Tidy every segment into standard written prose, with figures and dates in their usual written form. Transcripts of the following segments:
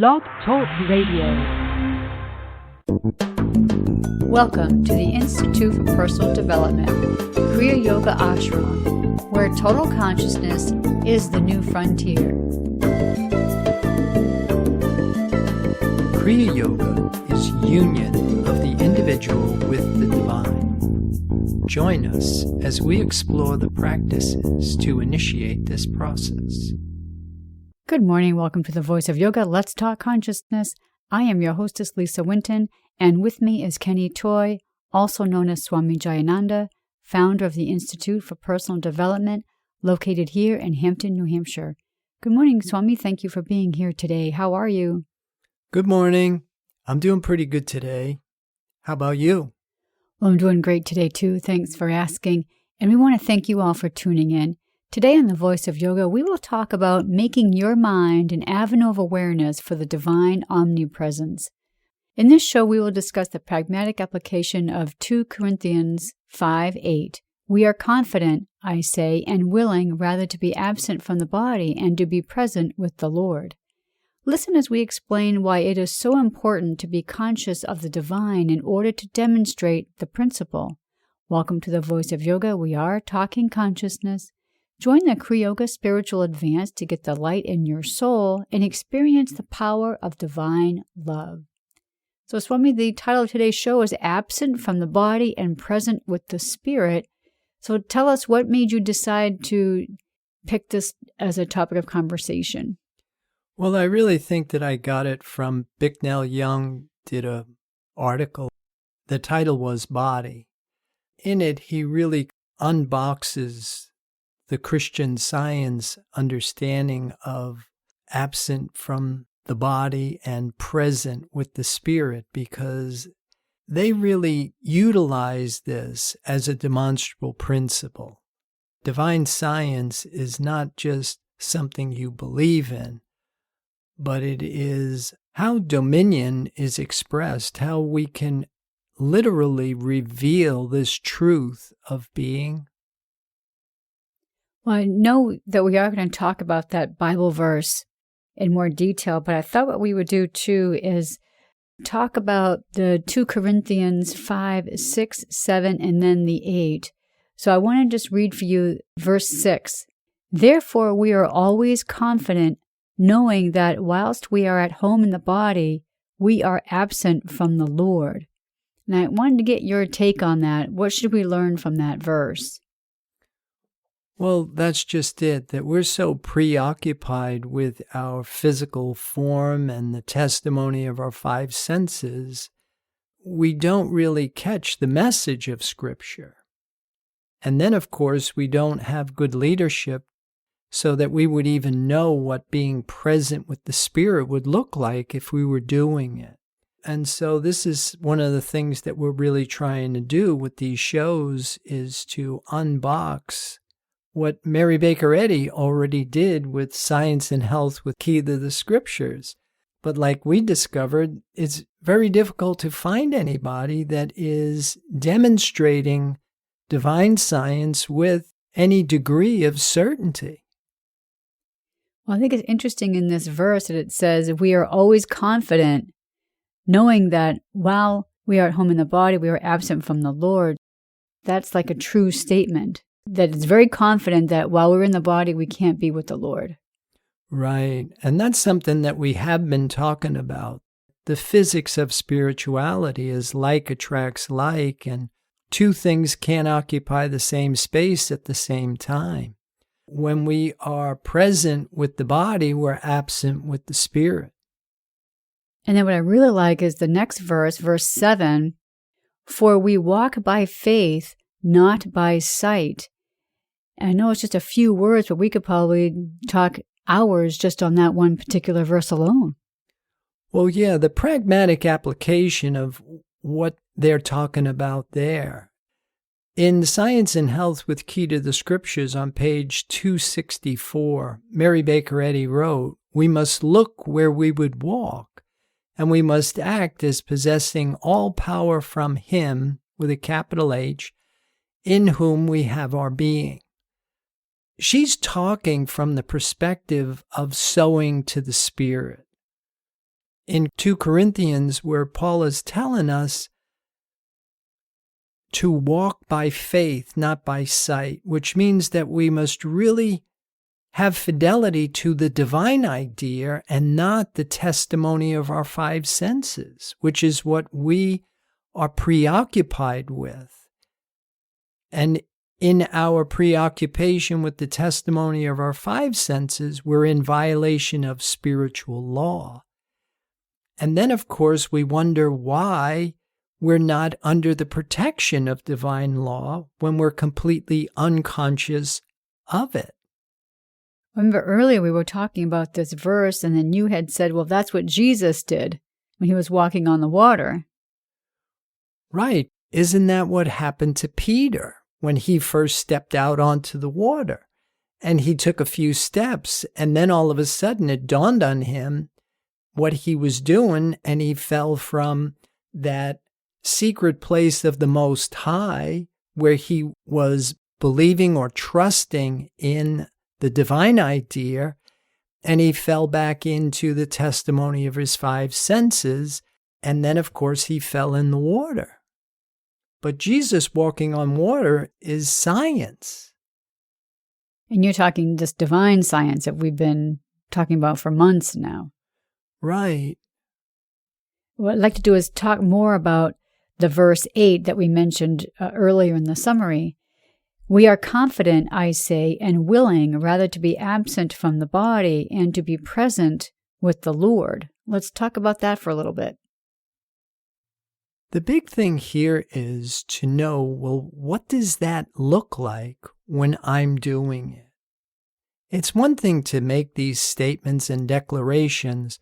Blog Talk Radio. Welcome to the Institute for Personal Development, Kriya Yoga Ashram, where total consciousness is the new frontier. Kriya Yoga is union of the individual with the divine. Join us as we explore the practices to initiate this process. Good morning. Welcome to the Voice of Yoga. Let's Talk Consciousness. I am your hostess, Lisa Winton, and with me is Kenny Toy, also known as Swami Jayananda, founder of the Institute for Personal Development, located here in Hampton, New Hampshire. Good morning, Swami. Thank you for being here today. How are you? Good morning. I'm doing pretty good today. How about you? Well, I'm doing great today, too. Thanks for asking. And we want to thank you all for tuning in. Today on The Voice of Yoga, we will talk about making your mind an avenue of awareness for the Divine Omnipresence. In this show, we will discuss the pragmatic application of 2 Corinthians 5:8. We are confident, I say, and willing rather to be absent from the body and to be present with the Lord. Listen as we explain why it is so important to be conscious of the divine in order to demonstrate the principle. Welcome to The Voice of Yoga. We are talking consciousness. Join the Kriya Yoga Spiritual Advance to get the light in your soul and experience the power of divine love. So, Swami, the title of today's show is Absent from the Body and Present with the Spirit. So tell us, what made you decide to pick this as a topic of conversation? Well, I really think that I got it from Bicknell Young did an article. The title was Body. In it, he really unboxes the Christian Science understanding of absent from the body and present with the spirit, because they really utilize this as a demonstrable principle. Divine science is not just something you believe in, but it is how dominion is expressed, how we can literally reveal this truth of being. Well, I know that we are going to talk about that Bible verse in more detail, but I thought what we would do too is talk about the 2 Corinthians 5, 6, 7, and then the 8. So I want to just read for you verse 6. Therefore we are always confident, knowing that whilst we are at home in the body, we are absent from the Lord. And I wanted to get your take on that. What should we learn from that verse? Well, that's just it, that we're so preoccupied with our physical form and the testimony of our 5 senses, we don't really catch the message of Scripture. And then, of course, we don't have good leadership so that we would even know what being present with the Spirit would look like if we were doing it. And so this is one of the things that we're really trying to do with these shows, is to unbox what Mary Baker Eddy already did with Science and Health with Key to the Scriptures. But like we discovered, it's very difficult to find anybody that is demonstrating divine science with any degree of certainty. Well, I think it's interesting in this verse that it says, we are always confident, knowing that while we are at home in the body, we are absent from the Lord. That's like a true statement. That it's very confident that while we're in the body, we can't be with the Lord. Right. And that's something that we have been talking about. The physics of spirituality is like attracts like, and 2 things can't occupy the same space at the same time. When we are present with the body, we're absent with the spirit. And then what I really like is the next verse, verse 7, for we walk by faith, not by sight. And I know it's just a few words, but we could probably talk hours just on that one particular verse alone. Well, yeah, the pragmatic application of what they're talking about there. In Science and Health with Key to the Scriptures on page 264, Mary Baker Eddy wrote, we must look where we would walk, and we must act as possessing all power from Him, with a capital H, in whom we have our being. She's talking from the perspective of sowing to the Spirit. in 2 Corinthians, where Paul is telling us to walk by faith, not by sight, which means that we must really have fidelity to the divine idea and not the testimony of our 5 senses, which is what we are preoccupied with. And in our preoccupation with the testimony of our 5 senses, we're in violation of spiritual law. And then, of course, we wonder why we're not under the protection of divine law when we're completely unconscious of it. Remember earlier we were talking about this verse, and then you had said, well, that's what Jesus did when he was walking on the water. Right. Isn't that what happened to Peter when he first stepped out onto the water? And he took a few steps, and then all of a sudden it dawned on him what he was doing, and he fell from that secret place of the Most High where he was believing or trusting in the divine idea, and he fell back into the testimony of his 5 senses, and then, of course, he fell in the water. But Jesus walking on water is science. And you're talking this divine science that we've been talking about for months now. Right. What I'd like to do is talk more about the verse 8 that we mentioned earlier in the summary. We are confident, I say, and willing rather to be absent from the body and to be present with the Lord. Let's talk about that for a little bit. The big thing here is to know, well, what does that look like when I'm doing it? It's one thing to make these statements and declarations,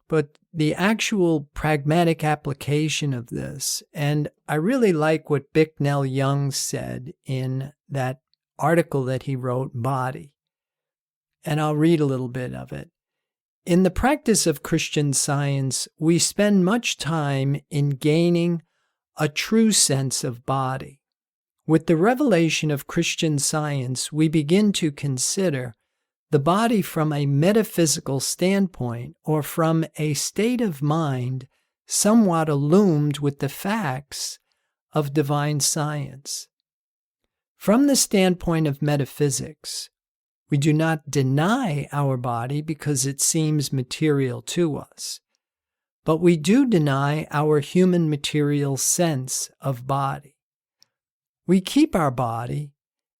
but the actual pragmatic application of this, and I really like what Bicknell Young said in that article that he wrote, Body, and I'll read a little bit of it. In the practice of Christian Science, we spend much time in gaining a true sense of body. With the revelation of Christian Science, we begin to consider the body from a metaphysical standpoint or from a state of mind somewhat illumined with the facts of divine science. From the standpoint of metaphysics, we do not deny our body because it seems material to us, but we do deny our human material sense of body. We keep our body,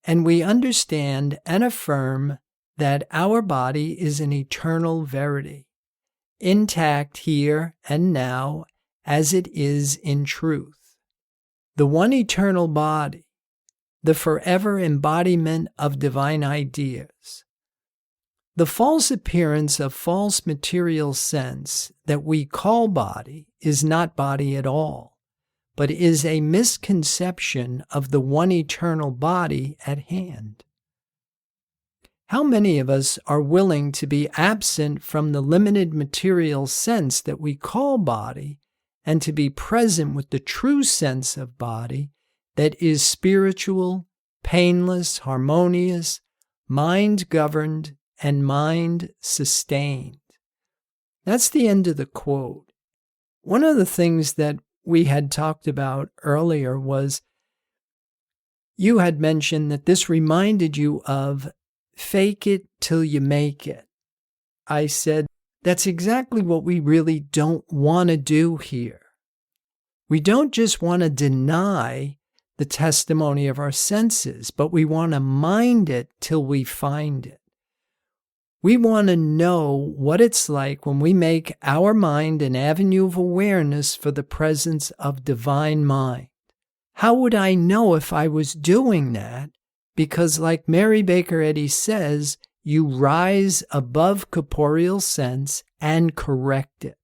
and we understand and affirm that our body is an eternal verity, intact here and now as it is in truth. The one eternal body, the forever embodiment of divine ideas. The false appearance of false material sense that we call body is not body at all, but is a misconception of the one eternal body at hand. How many of us are willing to be absent from the limited material sense that we call body and to be present with the true sense of body that is spiritual, painless, harmonious, mind-governed, and mind-sustained? That's the end of the quote. One of the things that we had talked about earlier was you had mentioned that this reminded you of fake it till you make it. I said, that's exactly what we really don't want to do here. We don't just want to deny the testimony of our senses, but we want to mind it till we find it. We want to know what it's like when we make our mind an avenue of awareness for the presence of divine mind. How would I know if I was doing that? Because like Mary Baker Eddy says, you rise above corporeal sense and correct it.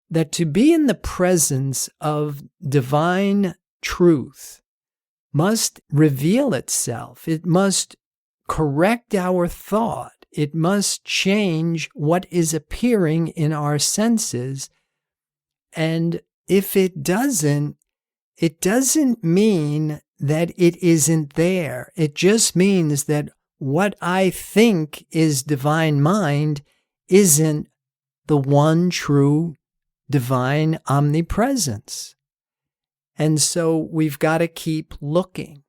That to be in the presence of divine truth must reveal itself. It must correct our thought. It must change what is appearing in our senses. And if it doesn't mean that it isn't there. It just means that what I think is divine mind isn't the one true divine omnipresence. And so we've got to keep looking.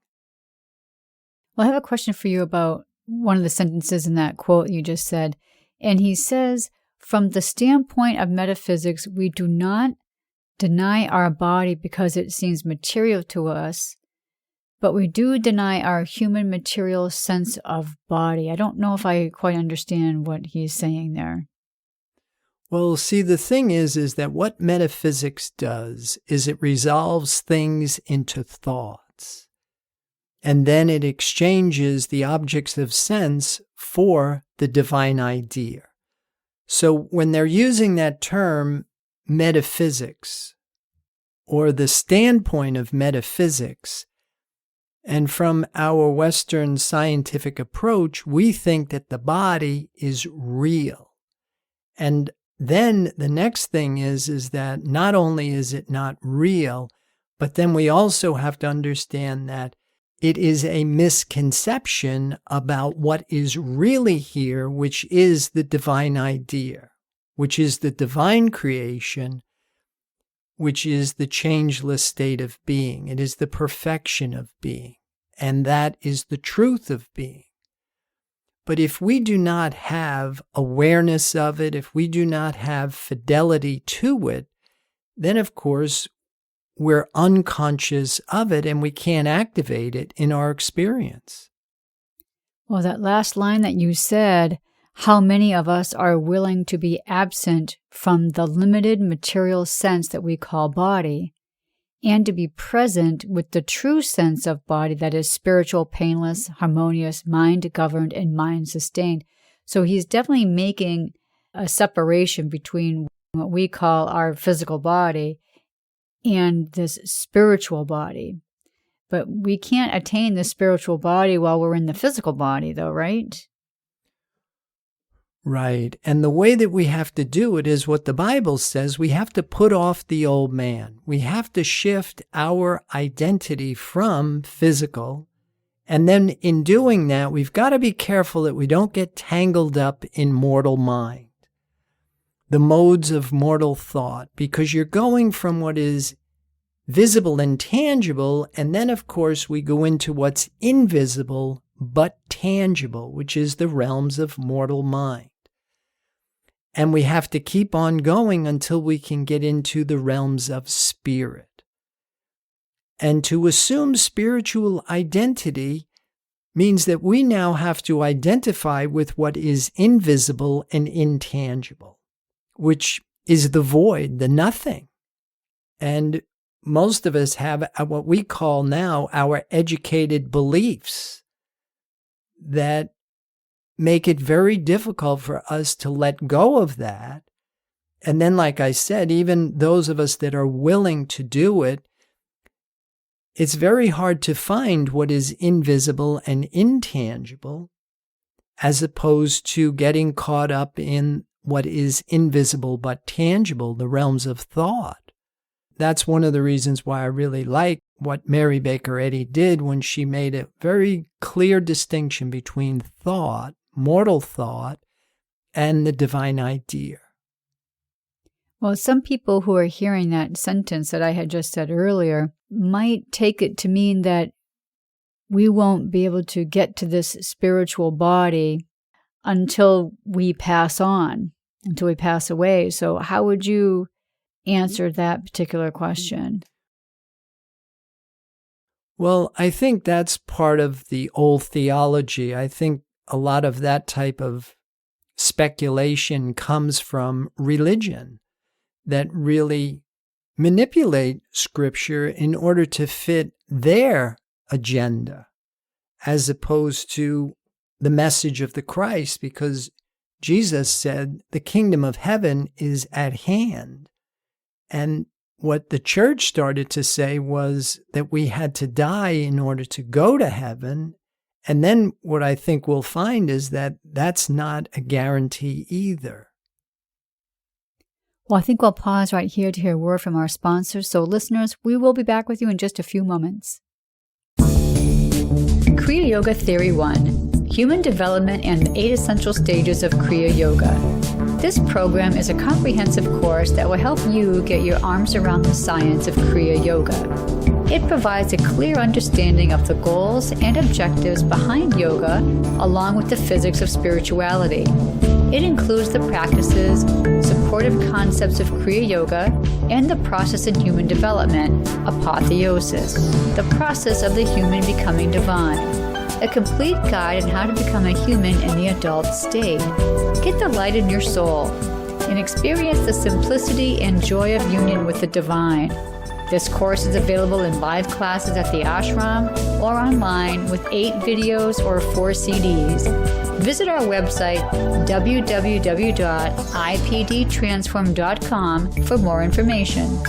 Well, I have a question for you about one of the sentences in that quote you just said. And he says, from the standpoint of metaphysics, we do not deny our body because it seems material to us, but we do deny our human material sense of body. I don't know if I quite understand what he's saying there. Well, see, the thing is that what metaphysics does is it resolves things into thoughts, and then it exchanges the objects of sense for the divine idea. So when they're using that term metaphysics, or the standpoint of metaphysics, and from our Western scientific approach, we think that the body is real. And then the next thing is that not only is it not real, but then we also have to understand that it is a misconception about what is really here, which is the divine idea, which is the divine creation, which is the changeless state of being. It is the perfection of being, and that is the truth of being. But if we do not have awareness of it, if we do not have fidelity to it, then of course we're unconscious of it and we can't activate it in our experience. Well, that last line that you said, how many of us are willing to be absent from the limited material sense that we call body, and to be present with the true sense of body that is spiritual, painless, harmonious, mind-governed, and mind-sustained. So he's definitely making a separation between what we call our physical body and this spiritual body. But we can't attain the spiritual body while we're in the physical body, though, right? Right. And the way that we have to do it is what the Bible says. We have to put off the old man. We have to shift our identity from physical. And then in doing that, we've got to be careful that we don't get tangled up in mortal mind, the modes of mortal thought, because you're going from what is visible and tangible, and then, of course, we go into what's invisible but tangible, which is the realms of mortal mind. And we have to keep on going until we can get into the realms of spirit. And to assume spiritual identity means that we now have to identify with what is invisible and intangible, which is the void, the nothing. And most of us have what we call now our educated beliefs that make it very difficult for us to let go of that. And then, like I said, even those of us that are willing to do it, it's very hard to find what is invisible and intangible, as opposed to getting caught up in what is invisible but tangible, the realms of thought. That's one of the reasons why I really like what Mary Baker Eddy did when she made a very clear distinction between thought, mortal thought, and the divine idea. Well, some people who are hearing that sentence that I had just said earlier might take it to mean that we won't be able to get to this spiritual body until we pass on, until we pass away. So how would you answer that particular question? Well, I think that's part of the old theology. I think a lot of that type of speculation comes from religion that really manipulate Scripture in order to fit their agenda, as opposed to the message of the Christ, because Jesus said the kingdom of heaven is at hand. And what the church started to say was that we had to die in order to go to heaven. And then what I think we'll find is that that's not a guarantee either. Well, I think we'll pause right here to hear a word from our sponsors. So listeners, we will be back with you in just a few moments. Kriya Yoga Theory 1, Human Development and the 8 Essential Stages of Kriya Yoga. This program is a comprehensive course that will help you get your arms around the science of Kriya Yoga. It provides a clear understanding of the goals and objectives behind yoga, along with the physics of spirituality. It includes the practices, supportive concepts of Kriya Yoga, and the process in human development, apotheosis, the process of the human becoming divine. A complete guide on how to become a human in the adult state. Get the light in your soul and experience the simplicity and joy of union with the divine. This course is available in live classes at the ashram or online with 8 videos or 4 CDs. Visit our website, www.ipdtransform.com, for more information.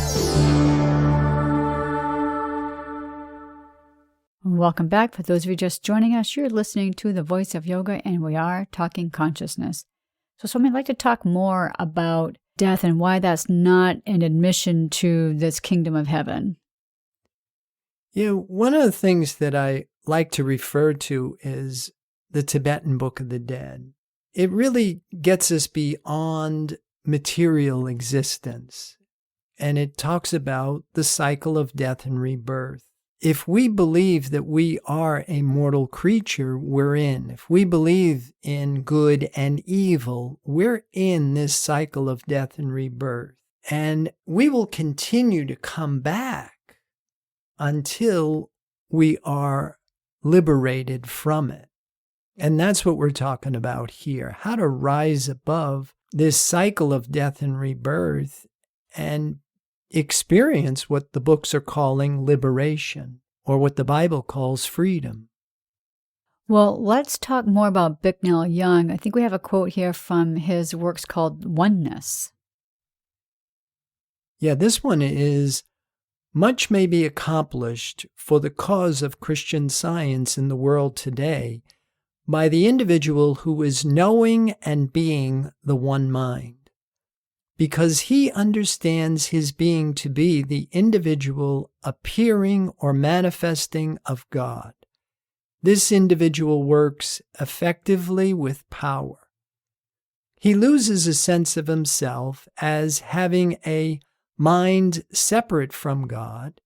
Welcome back. For those of you just joining us, you're listening to The Voice of Yoga, and we are talking consciousness. So Swami, I'd like to talk more about death and why that's not an admission to this kingdom of heaven. Yeah, one of the things that I like to refer to is the Tibetan Book of the Dead. It really gets us beyond material existence, and it talks about the cycle of death and rebirth. If we believe that we are a mortal creature, we're in. If we believe in good and evil, we're in this cycle of death and rebirth. And we will continue to come back until we are liberated from it. And that's what we're talking about here, how to rise above this cycle of death and rebirth and experience what the books are calling liberation, or what the Bible calls freedom. Well, let's talk more about Bicknell Young. I think we have a quote here from his works called Oneness. Yeah, this one is, much may be accomplished for the cause of Christian Science in the world today by the individual who is knowing and being the one mind, because he understands his being to be the individual appearing or manifesting of God. This individual works effectively with power. He loses a sense of himself as having a mind separate from God.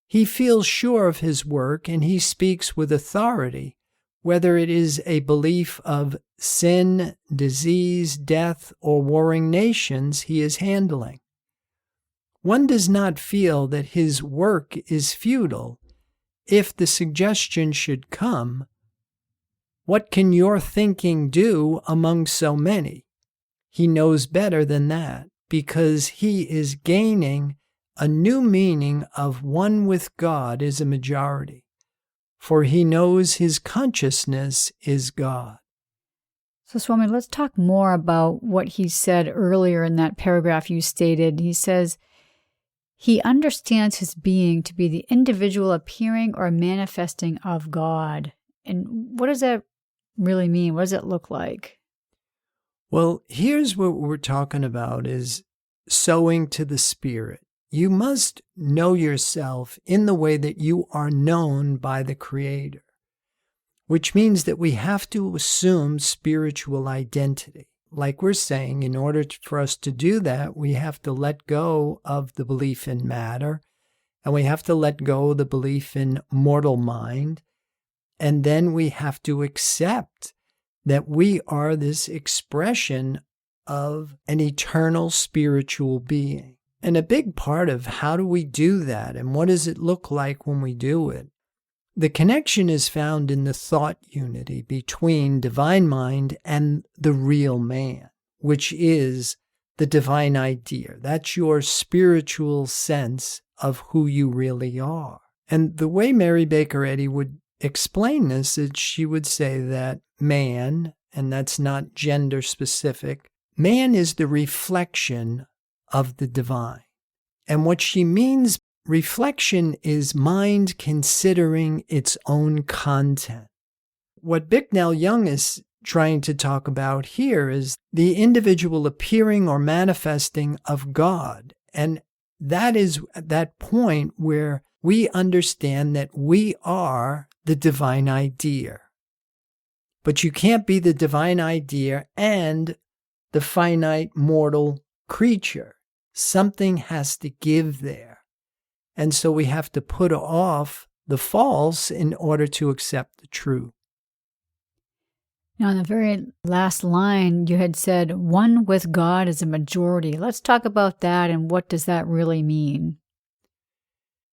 He feels sure of his work, and he speaks with authority, whether it is a belief of sin, disease, death, or warring nations he is handling. One does not feel that his work is futile if the suggestion should come, "What can your thinking do among so many?" He knows better than that, because he is gaining a new meaning of one with God is a majority, for he knows his consciousness is God. So Swami, let's talk more about what he said earlier in that paragraph you stated. He says, he understands his being to be the individual appearing or manifesting of God. And what does that really mean? What does it look like? Well, here's what we're talking about is sowing to the Spirit. You must know yourself in the way that you are known by the Creator, which means that we have to assume spiritual identity. Like we're saying, in order for us to do that, we have to let go of the belief in matter, and we have to let go of the belief in mortal mind, and then we have to accept that we are this expression of an eternal spiritual being. And a big part of how do we do that, and what does it look like when we do it? The connection is found in the thought unity between divine mind and the real man, which is the divine idea. That's your spiritual sense of who you really are. And the way Mary Baker Eddy would explain this is she would say that man, and that's not gender specific, man is the reflection of the divine. And what she means, reflection is mind considering its own content. What Bicknell Young is trying to talk about here is the individual appearing or manifesting of God. And that is at that point where we understand that we are the divine idea. But you can't be the divine idea and the finite mortal creature. Something has to give there. And so we have to put off the false in order to accept the true. Now, in the very last line, you had said, one with God is a majority. Let's talk about that and what does that really mean?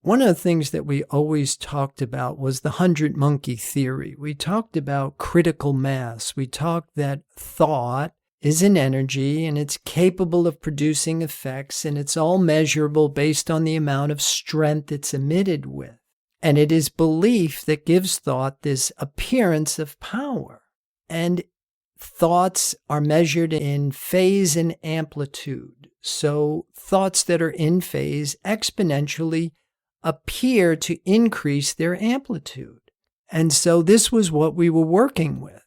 One of the things that we always talked about was the 100-monkey theory. We talked about critical mass. We talked that thought is an energy and it's capable of producing effects, and it's all measurable based on the amount of strength it's emitted with. And it is belief that gives thought this appearance of power. And thoughts are measured in phase and amplitude. So thoughts that are in phase exponentially appear to increase their amplitude. And so this was what we were working with.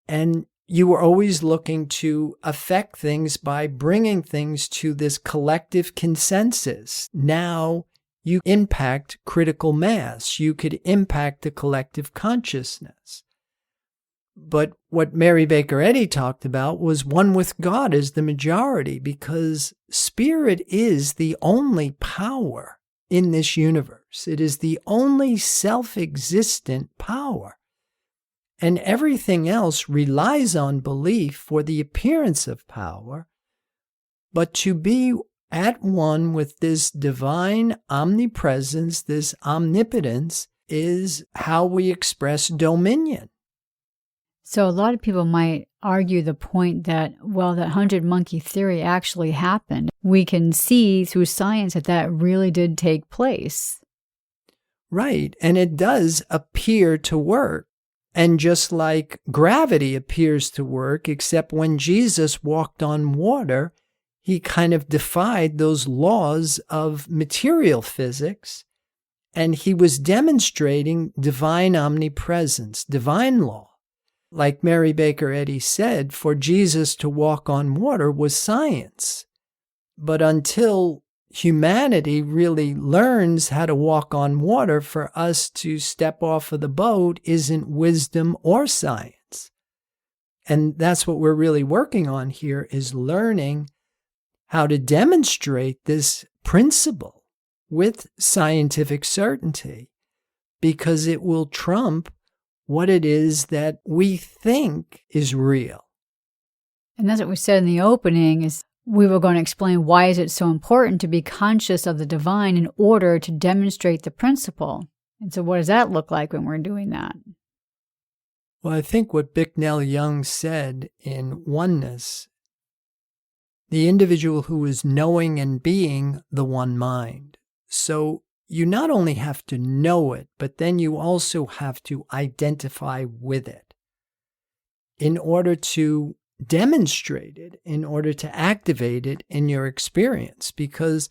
And you were always looking to affect things by bringing things to this collective consensus. Now you impact critical mass. You could impact the collective consciousness. But what Mary Baker Eddy talked about was one with God as the majority, because spirit is the only power in this universe. It is the only self-existent power. And everything else relies on belief for the appearance of power. But to be at one with this divine omnipresence, this omnipotence, is how we express dominion. So a lot of people might argue the point that, well, that 100-monkey theory actually happened. We can see through science that that really did take place. Right, and it does appear to work. And just like gravity appears to work, except when Jesus walked on water, he kind of defied those laws of material physics, and he was demonstrating divine omnipresence, divine law. Like Mary Baker Eddy said, for Jesus to walk on water was science. But until humanity really learns how to walk on water, for us to step off of the boat isn't wisdom or science. And that's what we're really working on here, is learning how to demonstrate this principle with scientific certainty, because it will trump what it is that we think is real. And that's what we said in the opening, is we were going to explain why is it so important to be conscious of the divine in order to demonstrate the principle. And so what does that look like when we're doing that? Well, I think what Bicknell Young said in Oneness, the individual who is knowing and being the one mind. So you not only have to know it, but then you also have to identify with it in order to demonstrate it, in order to activate it in your experience. Because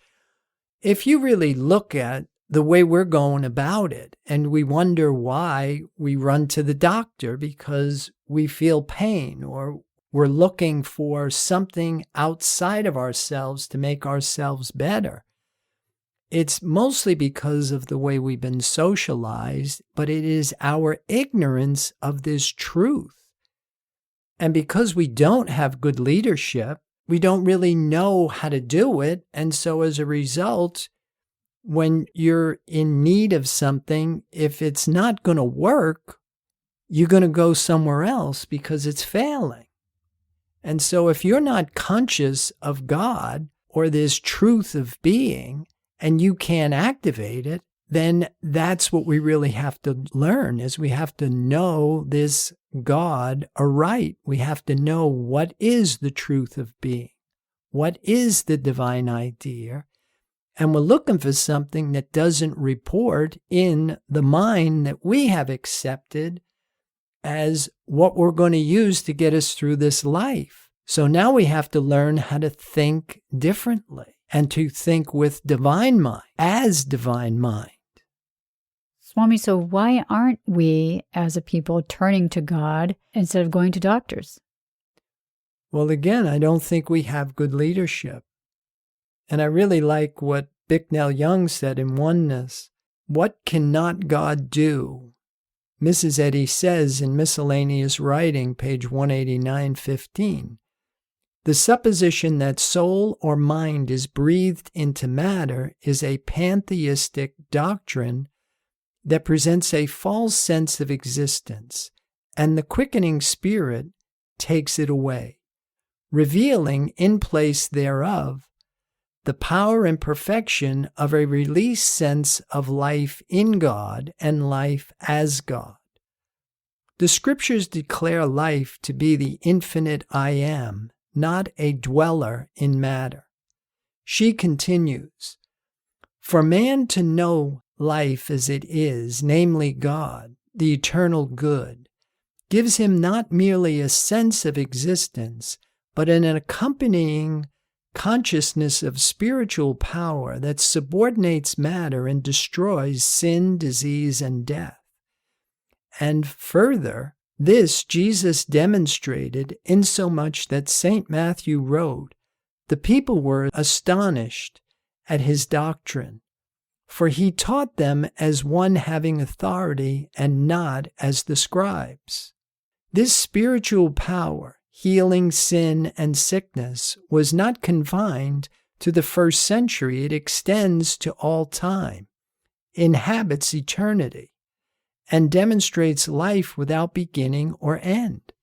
if you really look at the way we're going about it, and we wonder why we run to the doctor because we feel pain, or we're looking for something outside of ourselves to make ourselves better, it's mostly because of the way we've been socialized, but it is our ignorance of this truth. And because we don't have good leadership, we don't really know how to do it. And so as a result, when you're in need of something, if it's not going to work, you're going to go somewhere else because it's failing. And so if you're not conscious of God or this truth of being, and you can't activate it, then that's what we really have to learn, is we have to know this God aright. We have to know what is the truth of being, what is the divine idea, and we're looking for something that doesn't report in the mind that we have accepted as what we're going to use to get us through this life. So now we have to learn how to think differently, and to think with divine mind, as divine mind. Swami, so why aren't we as a people turning to God instead of going to doctors? Well, again, I don't think we have good leadership. And I really like what Bicknell Young said in Oneness. What cannot God do? Mrs. Eddy says in Miscellaneous Writing, page 189-15, The supposition that soul or mind is breathed into matter is a pantheistic doctrine that presents a false sense of existence, and the quickening spirit takes it away, revealing in place thereof the power and perfection of a released sense of life in God and life as God. The scriptures declare life to be the infinite I Am, not a dweller in matter. She continues, "For man to know life as it is, namely God, the eternal good, gives him not merely a sense of existence, but an accompanying consciousness of spiritual power that subordinates matter and destroys sin, disease, and death. And further, this Jesus demonstrated insomuch that St. Matthew wrote, 'The people were astonished at his doctrine, for he taught them as one having authority and not as the scribes.' This spiritual power, healing sin and sickness, was not confined to the first century. It extends to all time, inhabits eternity, and demonstrates life without beginning or end.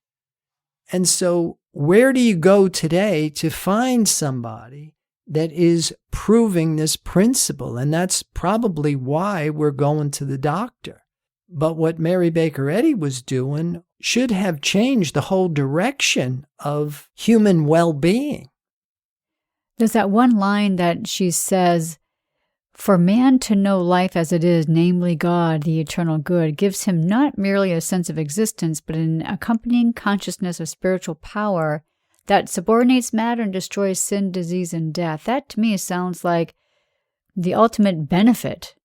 And so, where do you go today to find somebody that is proving this principle? And that's probably why we're going to the doctor. But what Mary Baker Eddy was doing should have changed the whole direction of human well-being. There's that one line that she says, "For man to know life as it is, namely God, the eternal good, gives him not merely a sense of existence, but an accompanying consciousness of spiritual power that subordinates matter and destroys sin, disease, and death." That to me sounds like the ultimate benefit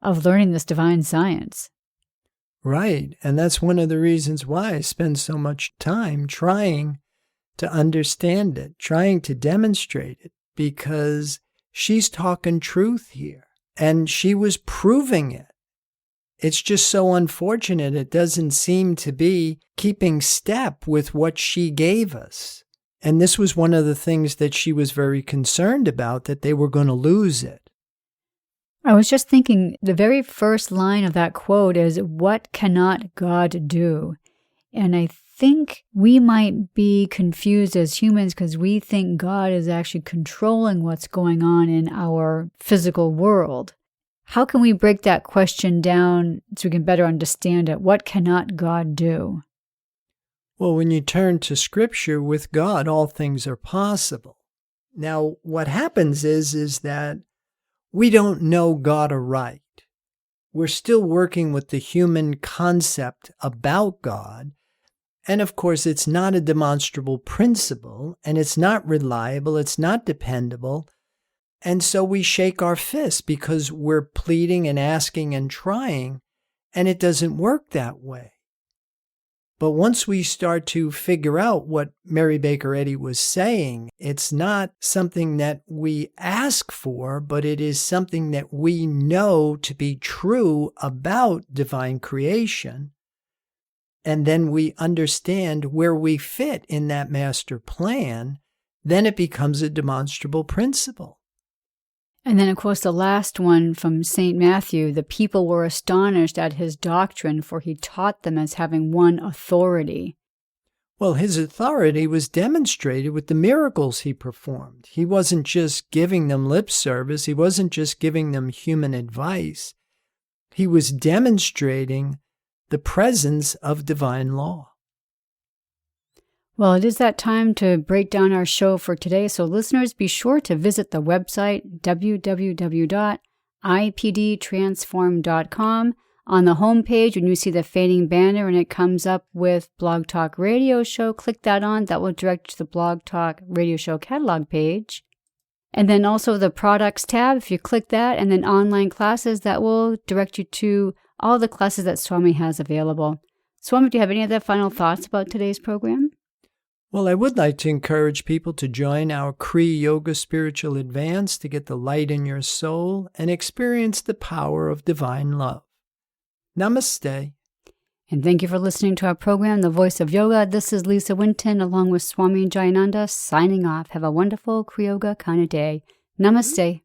of learning this divine science. Right, and that's one of the reasons why I spend so much time trying to understand it, trying to demonstrate it, because she's talking truth here, and she was proving it. It's just so unfortunate it doesn't seem to be keeping step with what she gave us. And this was one of the things that she was very concerned about, that they were going to lose it. I was just thinking, the very first line of that quote is, "What cannot God do?" And I think we might be confused as humans because we think God is actually controlling what's going on in our physical world. How can we break that question down so we can better understand it? What cannot God do? Well, when you turn to Scripture, with God, all things are possible. Now, what happens is that we don't know God aright. We're still working with the human concept about God. And of course, it's not a demonstrable principle, and it's not reliable, it's not dependable. And so we shake our fists because we're pleading and asking and trying, and it doesn't work that way. But once we start to figure out what Mary Baker Eddy was saying, it's not something that we ask for, but it is something that we know to be true about divine creation. And then we understand where we fit in that master plan, then it becomes a demonstrable principle. And then, of course, the last one from St. Matthew, "The people were astonished at his doctrine, for he taught them as having one authority." Well, his authority was demonstrated with the miracles he performed. He wasn't just giving them lip service. He wasn't just giving them human advice. He was demonstrating the presence of divine law. Well, it is that time to break down our show for today, so listeners, be sure to visit the website www.ipdtransform.com. On the homepage, when you see the fading banner and it comes up with Blog Talk Radio Show, click that on. That will direct you to the Blog Talk Radio Show catalog page. And then also the products tab, if you click that, and then online classes, that will direct you to all the classes that Swami has available. Swami, do you have any other final thoughts about today's program? Well, I would like to encourage people to join our Kriya Yoga Spiritual Advance to get the light in your soul and experience the power of divine love. Namaste. And thank you for listening to our program, The Voice of Yoga. This is Lisa Winton, along with Swami and Jayananda, signing off. Have a wonderful Kriya Yoga kind of day. Namaste.